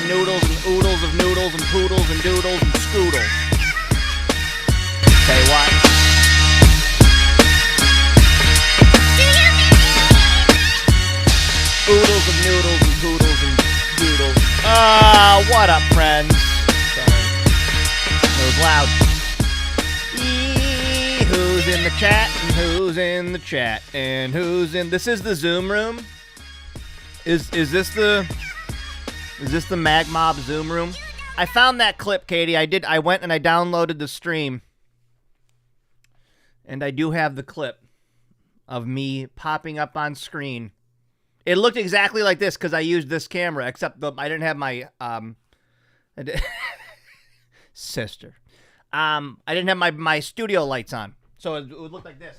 noodles and oodles of noodles and poodles and doodles and scoodles. Say what? Oodles of noodles and poodles and doodles. What up, friends? Sorry. It was loud. Who's in the chat? And who's in the chat? And who's in... This is the Zoom room? Is this the Mag Mob Zoom room? I found that clip, Katie. I went and I downloaded the stream. And I do have the clip of me popping up on screen. It looked exactly like this because I used this camera, except I didn't have my sister. I didn't have my studio lights on, so it would look like this.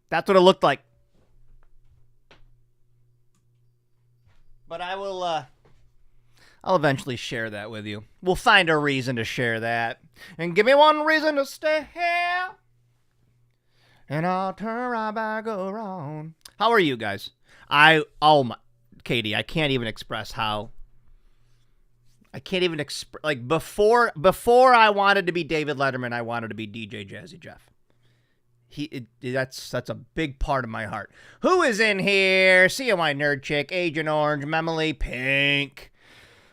That's what it looked like. But I will, I'll eventually share that with you. We'll find a reason to share that. And give me one reason to stay here. And I'll turn right back around. How are you guys? Katie, I can't even express how. Like, before I wanted to be David Letterman, I wanted to be DJ Jazzy Jeff. That's a big part of my heart. Who is in here? CMY Nerd Chick, Agent Orange, Memily, Pink.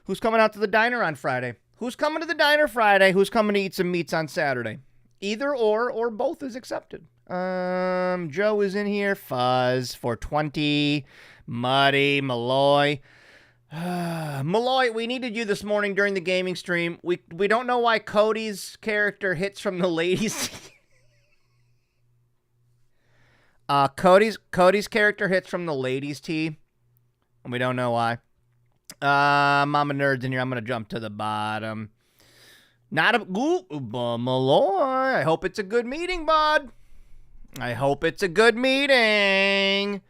Who's coming out to the diner on Friday? Who's coming to the diner Friday? Who's coming to eat some meats on Saturday? Either or both is accepted. Joe is in here. Fuzz, 420, Muddy, Malloy. Malloy, we needed you this morning during the gaming stream. We don't know why Cody's character hits from the ladies. Cody's character hits from the ladies' tee, and we don't know why. Mama Nerd's in here. I'm gonna jump to the bottom. Malloy. I hope it's a good meeting, bud. I hope it's a good meeting.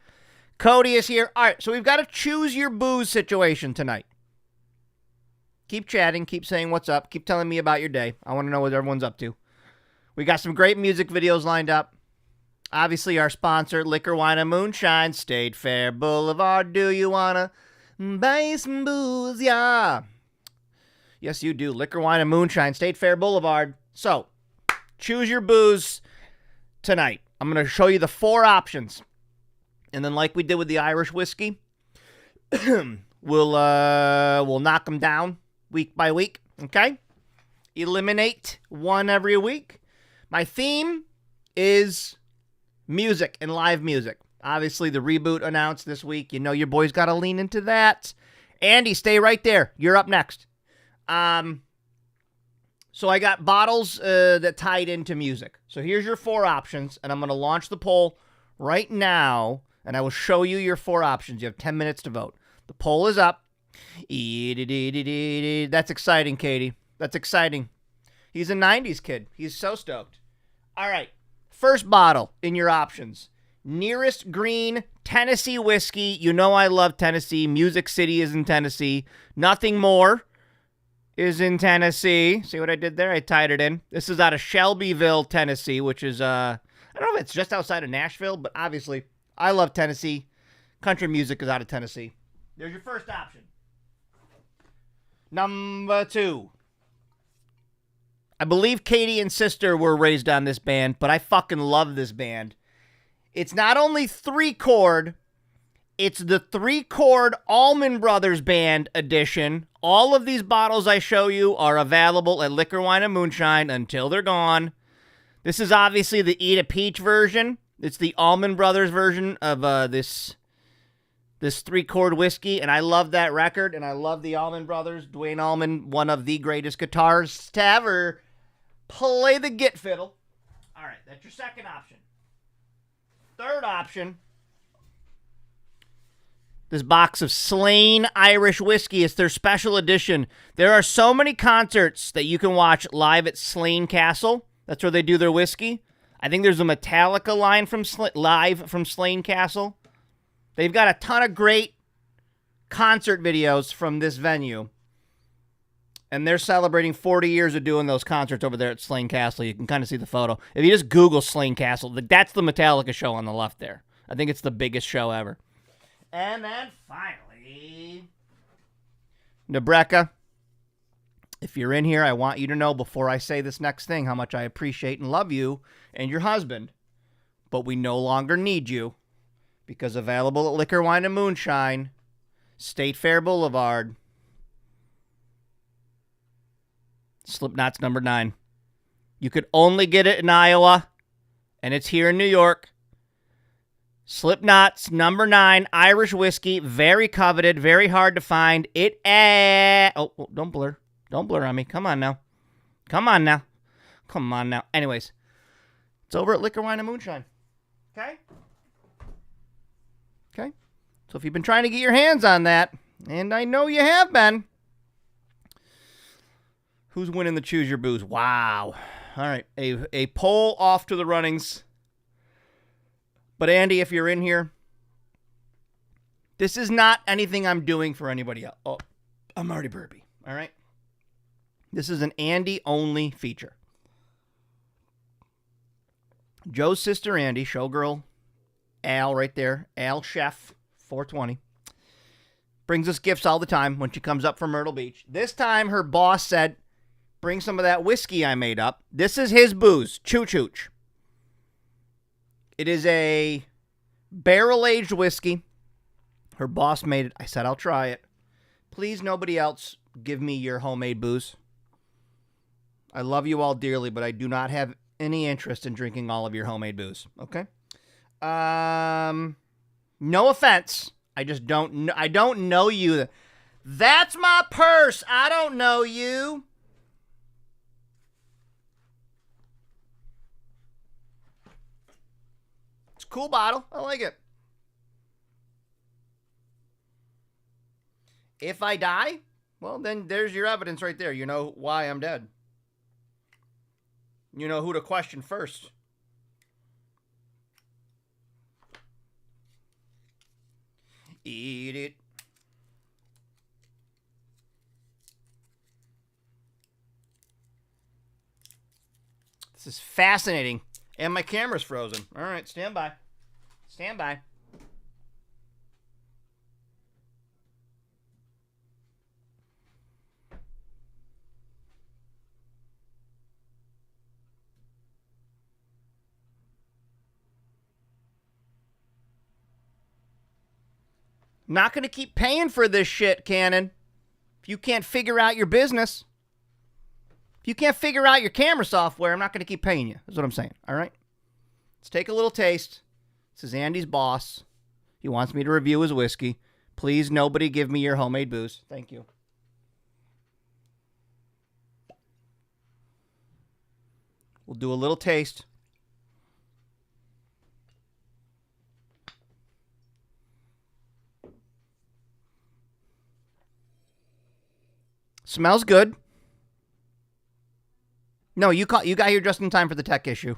Cody is here. All right, so we've got a choose your booze situation tonight. Keep chatting. Keep saying what's up. Keep telling me about your day. I want to know what everyone's up to. We got some great music videos lined up. Obviously, our sponsor, Liquor, Wine, and Moonshine, State Fair Boulevard. Do you want to buy some booze? Yeah. Yes, you do. Liquor, Wine, and Moonshine, State Fair Boulevard. So, choose your booze tonight. I'm going to show you the 4 options. And then like we did with the Irish whiskey, we'll knock them down week by week, okay? Eliminate one every week. My theme is music and live music. Obviously, the reboot announced this week. You know your boy's got to lean into that. Andy, stay right there. You're up next. So I got bottles that tied into music. So here's your 4 options, and I'm going to launch the poll right now, and I will show you your 4 options. You have 10 minutes to vote. The poll is up. That's exciting, Katie. That's exciting. He's a 90s kid. He's so stoked. All right. First bottle in your options. Nearest Green Tennessee whiskey. You know I love Tennessee. Music City is in Tennessee. Nothing More is in Tennessee. See what I did there? I tied it in. This is out of Shelbyville, Tennessee, which is, I don't know if it's just outside of Nashville, but obviously I love Tennessee. Country music is out of Tennessee. There's your first option. Number 2. I believe Katie and Sister were raised on this band, but I fucking love this band. It's not only 3-chord, it's the 3-chord Allman Brothers Band edition. All of these bottles I show you are available at Liquor, Wine, and Moonshine until they're gone. This is obviously the Eat a Peach version. It's the Allman Brothers version of this 3-chord whiskey, and I love that record, and I love the Allman Brothers. Duane Allman, one of the greatest guitarists to ever play the git fiddle. All right, that's your second option. Third option, this box of Slane Irish whiskey. It's their special edition. There are so many concerts that you can watch live at Slane Castle. That's where they do their whiskey. I think there's a Metallica line from live from Slane Castle. They've got a ton of great concert videos from this venue. And they're celebrating 40 years of doing those concerts over there at Slane Castle. You can kind of see the photo. If you just Google Slane Castle, that's the Metallica show on the left there. I think it's the biggest show ever. And then finally, Nebreka, if you're in here, I want you to know before I say this next thing how much I appreciate and love you and your husband. But we no longer need you because available at Liquor, Wine, and Moonshine, State Fair Boulevard, Slipknot's number 9. You could only get it in Iowa, and it's here in New York. Slipknot's number 9 Irish whiskey, very coveted, very hard to find. Don't blur. Don't blur on me. Come on now. Anyways, it's over at Liquor, Wine, and Moonshine. Okay? So if you've been trying to get your hands on that, and I know you have been, who's winning the Choose Your Booze? Wow. All right. A poll off to the runnings. But Andy, if you're in here, this is not anything I'm doing for anybody else. Oh, I'm already burpy. All right. This is an Andy-only feature. Joe's sister Andy, showgirl Al right there, Al Chef 420, brings us gifts all the time when she comes up from Myrtle Beach. This time her boss said, bring some of that whiskey I made up. This is his booze, Chooch Hooch. It is a barrel-aged whiskey. Her boss made it. I said, I'll try it. Please, nobody else give me your homemade booze. I love you all dearly, but I do not have any interest in drinking all of your homemade booze. Okay? No offense. I just don't know you. That's my purse. I don't know you. It's a cool bottle. I like it. If I die, well, then there's your evidence right there. You know why I'm dead. You know who to question first. Eat it. This is fascinating. And my camera's frozen. All right, stand by. Stand by. Not going to keep paying for this shit, Canon. If you can't figure out your business, if you can't figure out your camera software, I'm not going to keep paying you. That's what I'm saying. All right? Let's take a little taste. This is Andy's boss. He wants me to review his whiskey. Please, nobody give me your homemade booze. Thank you. We'll do a little taste. Smells good. No, you got here just in time for the tech issue.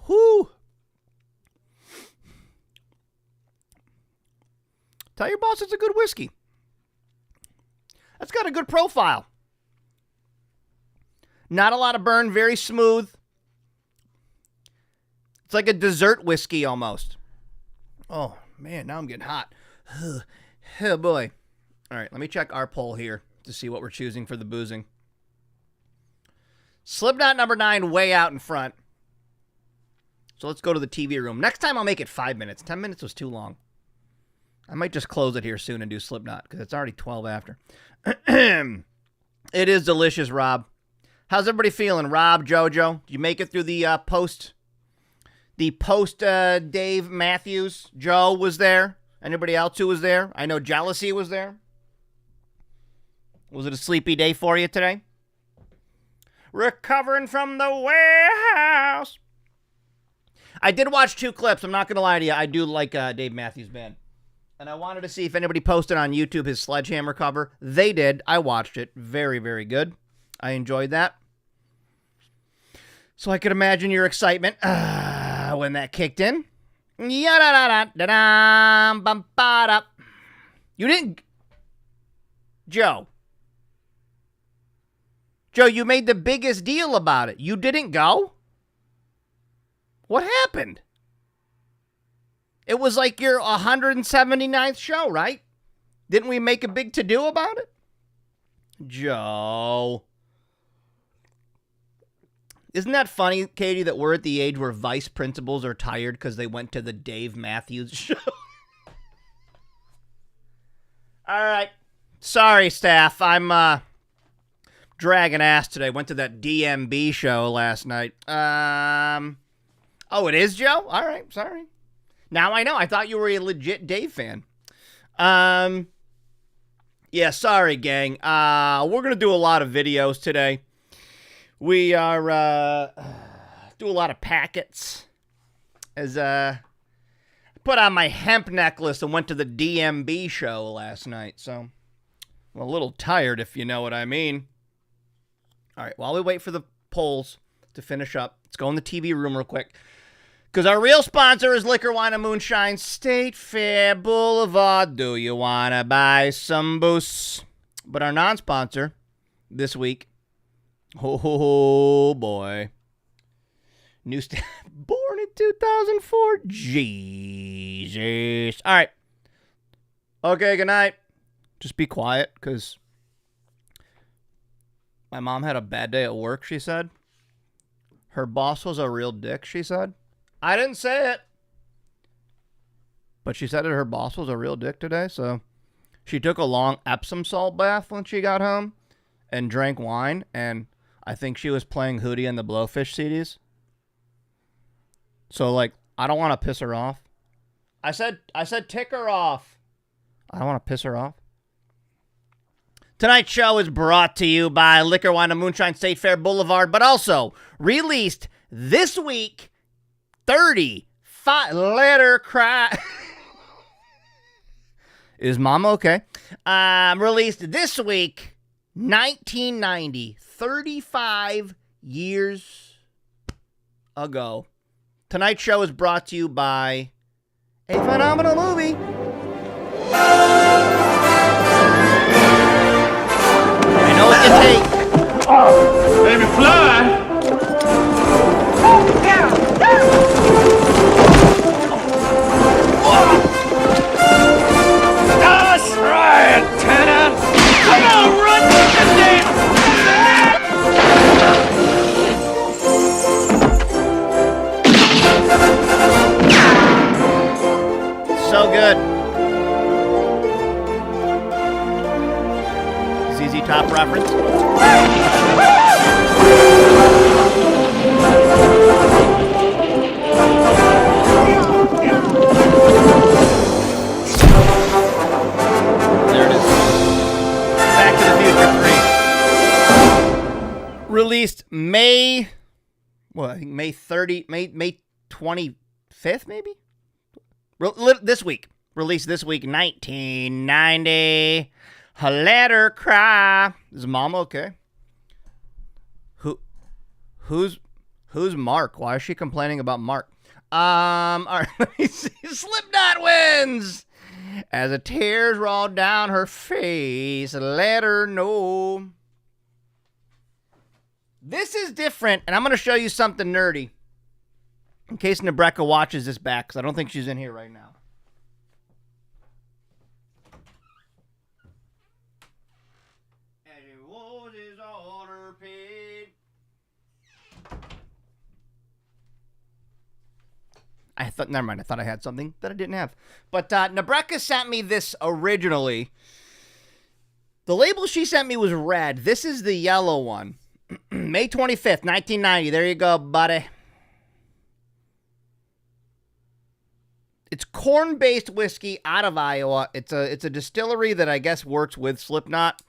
Whoo! Tell your boss it's a good whiskey. That's got a good profile. Not a lot of burn, very smooth. It's like a dessert whiskey almost. Oh, man, now I'm getting hot. Oh, boy. All right, let me check our poll here to see what we're choosing for the boozing. Slipknot number 9 way out in front. So let's go to the TV room. Next time I'll make it 5 minutes. 10 minutes was too long. I might just close it here soon and do Slipknot because it's already 12 after. It is delicious, Rob. How's everybody feeling? Rob, Jojo, did you make it through the post Dave Matthews? Joe was there. Anybody else who was there? I know Jealousy was there. Was it a sleepy day for you today? Recovering from the warehouse. I did watch 2 clips. I'm not going to lie to you. I do like Dave Matthews Band. And I wanted to see if anybody posted on YouTube his Sledgehammer cover. They did. I watched it. Very, very good. I enjoyed that. So I could imagine your excitement when that kicked in. Ya-da-da-da-da-dum-ba-da. You didn't... Joe, you made the biggest deal about it. You didn't go? What happened? It was like your 179th show, right? Didn't we make a big to-do about it? Joe. Isn't that funny, Katie, that we're at the age where vice principals are tired because they went to the Dave Matthews show? All right. Sorry, staff. I'm dragging ass today. Went to that DMB show last night. Oh, it is, Joe? All right. Sorry. Now I know. I thought you were a legit Dave fan. Yeah, sorry, gang. We're going to do a lot of videos today. We are do a lot of packets. As put on my hemp necklace and went to the DMB show last night, so I'm a little tired, if you know what I mean. All right, while we wait for the polls to finish up, let's go in the TV room real quick. Because our real sponsor is Liquor, Wine, and Moonshine, State Fair Boulevard. Do you want to buy some booze? But our non-sponsor this week, oh boy, born in 2004, Jesus. All right. Okay, good night. Just be quiet, because my mom had a bad day at work, she said. Her boss was a real dick, she said. I didn't say it. But she said that her boss was a real dick today, so she took a long Epsom salt bath when she got home and drank wine, and I think she was playing Hootie and the Blowfish CDs. So, like, I don't want to piss her off. I said tick her off. I don't want to piss her off. Tonight's show is brought to you by Liquor, Wine, and Moonshine, State Fair Boulevard, but also released this week, 35-letter cry. Is Mama okay? Released this week, 1990, 35 years ago. Tonight's show is brought to you by a phenomenal movie. I know what you take. Oh, baby, fly. That's right, Lieutenant. Come on, run with the damn. So good. ZZ Top reference. There it is. Back to the Future 3. Released May 25th, maybe? This week. Released this week, 1990. Let her cry. Is Mom okay? Who's Mark? Why is she complaining about Mark? All right, let me see. Slipknot wins. As the tears roll down her face, let her know. This is different, and I'm going to show you something nerdy. In case Nebraska watches this back, because I don't think she's in here right now. Never mind. I thought I had something that I didn't have. But Nebraska sent me this originally. The label she sent me was red. This is the yellow one. May 25th, 1990. There you go, buddy. It's corn-based whiskey out of Iowa. It's a distillery that I guess works with Slipknot.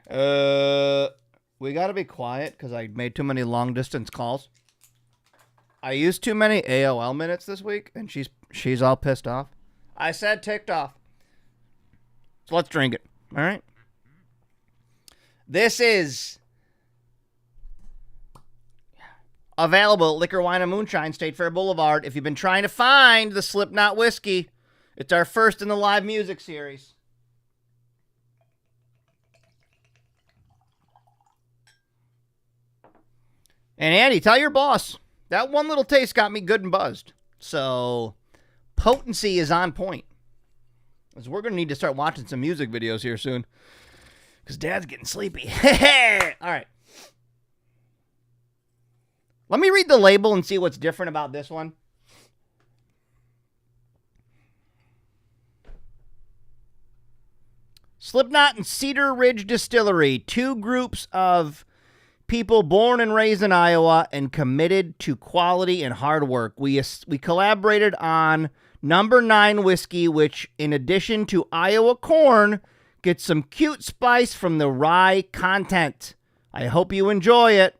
We got to be quiet because I made too many long-distance calls. I used too many AOL minutes this week, and she's all pissed off. I said ticked off. So let's drink it. All right? This is Available at Liquor, Wine, and Moonshine, State Fair Boulevard. If you've been trying to find the Slipknot whiskey, it's our first in the live music series. And Andy, tell your boss, that one little taste got me good and buzzed. So, potency is on point. Because we're going to need to start watching some music videos here soon. Because Dad's getting sleepy. All right. Let me read the label and see what's different about this one. Slipknot and Cedar Ridge Distillery, two groups of people born and raised in Iowa and committed to quality and hard work. We collaborated on number 9 whiskey, which in addition to Iowa corn, gets some cute spice from the rye content. I hope you enjoy it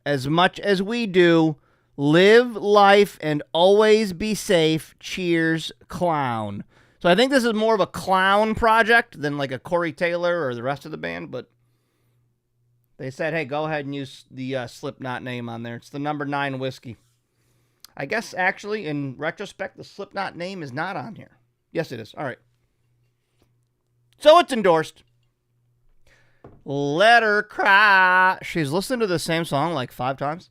as much as we do. Live life and always be safe. Cheers, Clown. So I think this is more of a Clown project than like a Corey Taylor or the rest of the band, but they said, hey, go ahead and use the Slipknot name on there. It's the number 9 whiskey. I guess, actually, in retrospect, the Slipknot name is not on here. Yes, it is. All right. So it's endorsed. Let her cry. She's listened to the same song like 5 times.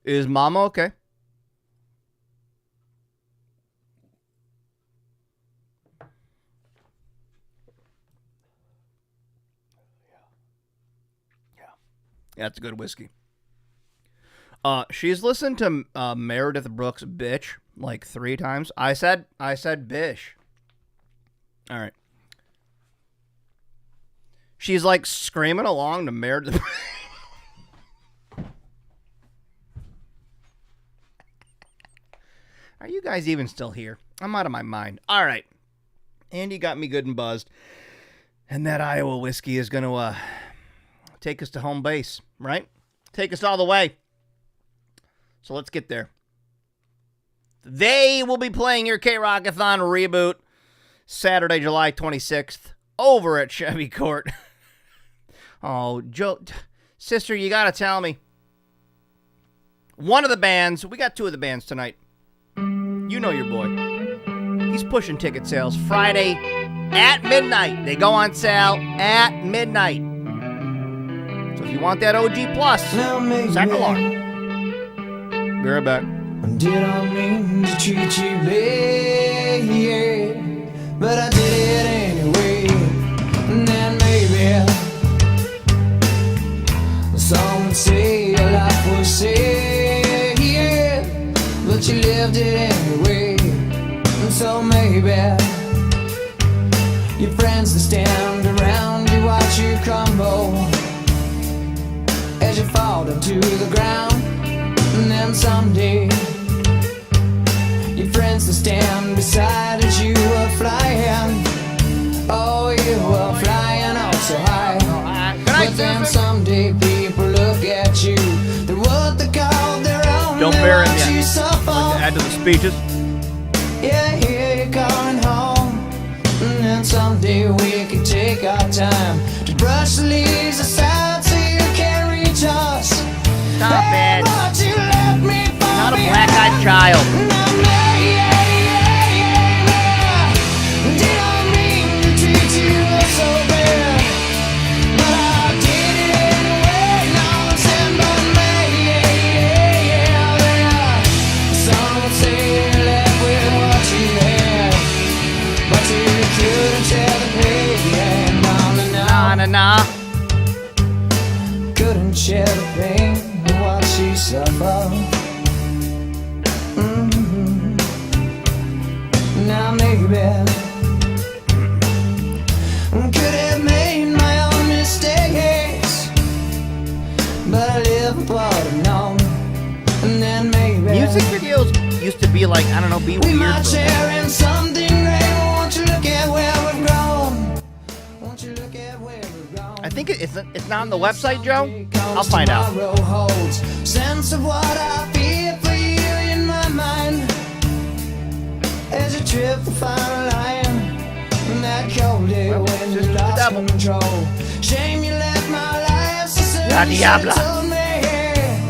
Is Mama okay? Yeah, it's a good whiskey. She's listened to Meredith Brooks' Bitch like 3 times. I said Bish. All right. She's like screaming along to Meredith. Are you guys even still here? I'm out of my mind. All right. Andy got me good and buzzed. And that Iowa whiskey is going to take us to home base, right? Take us all the way. So let's get there. They will be playing your K-Rockathon reboot Saturday, July 26th over at Chevy Court. Oh, Joe, sister, you got to tell me. One of the bands, we got 2 of the bands tonight. You know your boy. He's pushing ticket sales Friday at midnight. They go on sale at midnight. So if you want that OG Plus, second alarm. Be right back. Did I mean to treat you bad? Yeah, but I did it anyway. And then maybe some would say your life was sad, yeah, but you lived it anyway. And so maybe your friends that stand around you watch you crumble as you fall to the ground. And then someday your friends that stand beside as you were flying. Oh, you were flying out so high. But then someday people look at you. They're what they call their own. Don't bear it yet. You suffer. Like to add to the speeches. Yeah, here you're going home. And then someday we can take our time to brush the leaves aside so you can reach us. Stop Hey, it. but you left me for Not a behind. black-eyed child. Did I mean to treat you so bad? But I did it anyway. Now it's in my some would say you left with what you had, but you couldn't share the pain. Nah, nah, nah. Couldn't share the pain of what she suffered. Now maybe could have made my own mistakes, but I live what I've known. And then maybe Music videos used to be like, I don't know, be we weird. might For share in something great. Won't you look at where we've grown? Won't you look at where we've grown? I think it's not on the website, Joe. I'll find out. Tomorrow holds sense of what I feel for you in my mind. As you trip the fire line, and that cold day Well, when you just the lost devil. control. Shame you left my life so soon. La You Diabla. should've told me, hey,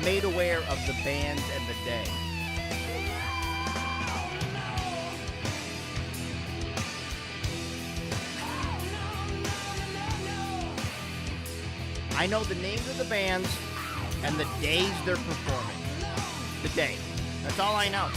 made aware of the bands and the day. I know the names of the bands and the days they're performing. The day. That's all I know.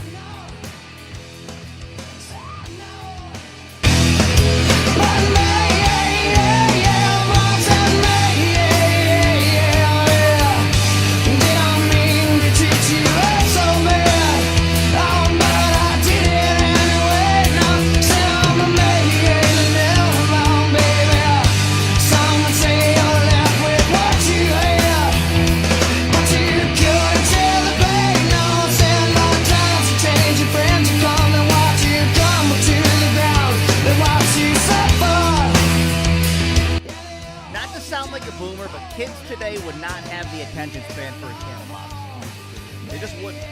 Sound like a boomer, but kids today would not have the attention span for a Candlebox. They just wouldn't.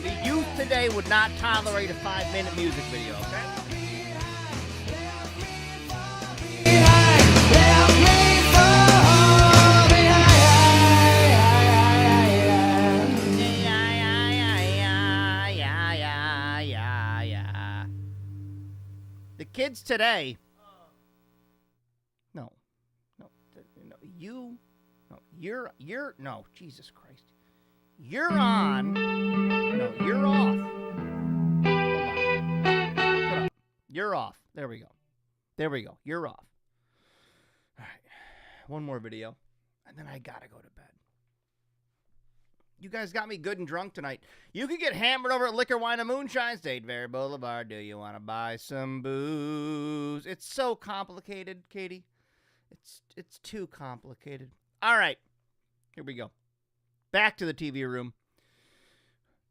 The youth today would not tolerate a 5-minute music video, okay? The kids today... No, Jesus Christ. You're on. No, you're off. Hold on. Put up. You're off. There we go. You're off. All right. One more video, and then I gotta go to bed. You guys got me good and drunk tonight. You could get hammered over at Liquor, Wine, and Moonshine, State Fair Boulevard. Do you want to buy some booze? It's so complicated, Katie. It's too complicated. All right. Here we go. Back to the TV room.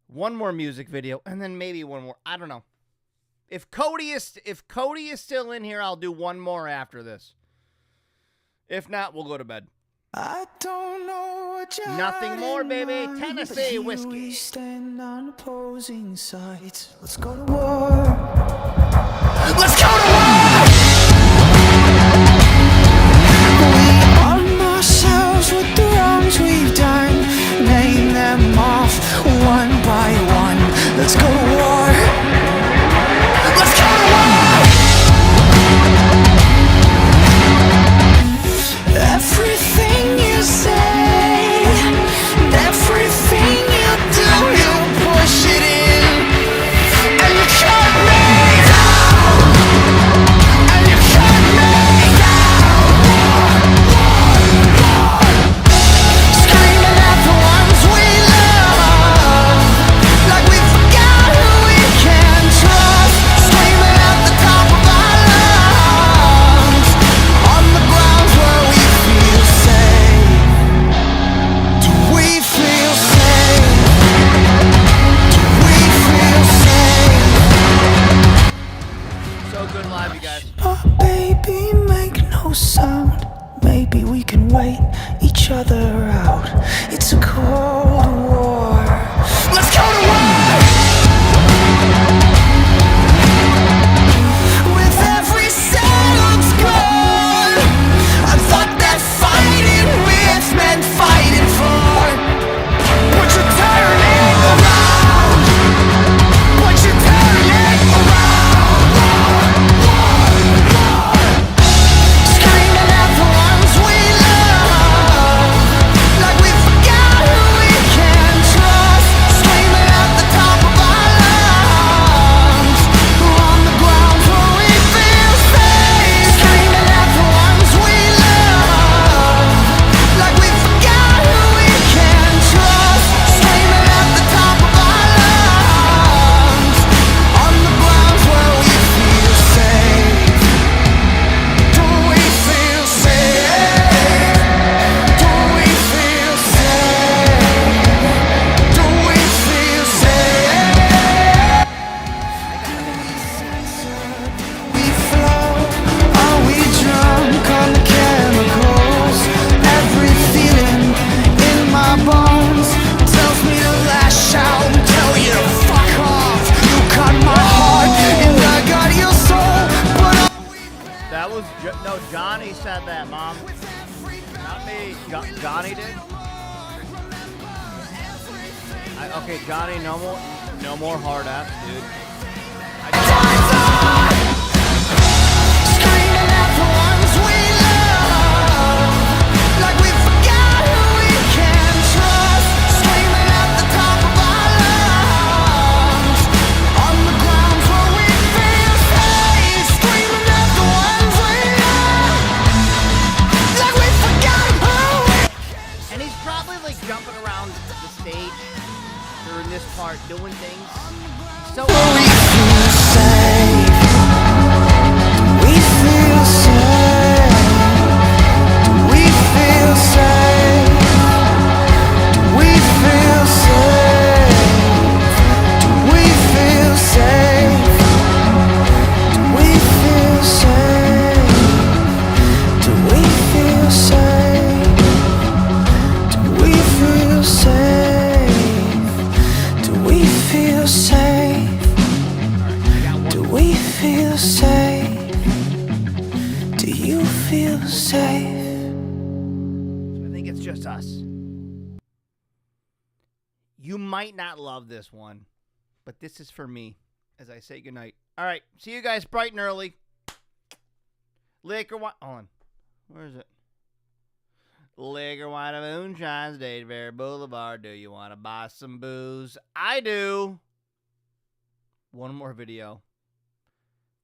One more music video, and then maybe one more. I don't know. If Cody is still in here, I'll do one more after this. If not, we'll go to bed. I don't know what you Nothing more, baby. mind, Tennessee but whiskey. We stand on opposing sides. Let's go to war. Let's go to war. Ourselves with the wrongs we've done, name them off one by one. Let's go to war. Let's go to war. Everything you say, everything you do, you push it in, and you cut me down. Okay, Johnny, no more hard ass, dude. Screaming at the ones we love, like we forgot who we can trust. Screaming at the top of our lungs, on the ground where we feel safe. Screaming at the ones we love, like we forgot who we. And he's probably like jumping around the stage during this part, doing things. So We feel safe. We feel safe. We feel safe. We feel safe. We feel safe. We feel safe. Do we feel safe? Do we feel safe? Do we feel safe? Do we feel safe? Do you feel safe? I think it's just us. You might not love this one, but this is for me as I say goodnight. All right, see you guys bright and early. Liquor wine. Hold on. Where is it? Liquor, wine, and moonshine, State Fair Boulevard. Do you want to buy some booze? I do. One more video.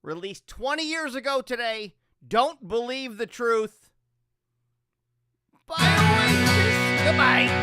Released 20 years ago today. Don't believe the truth. Bye, Oasis. Goodbye.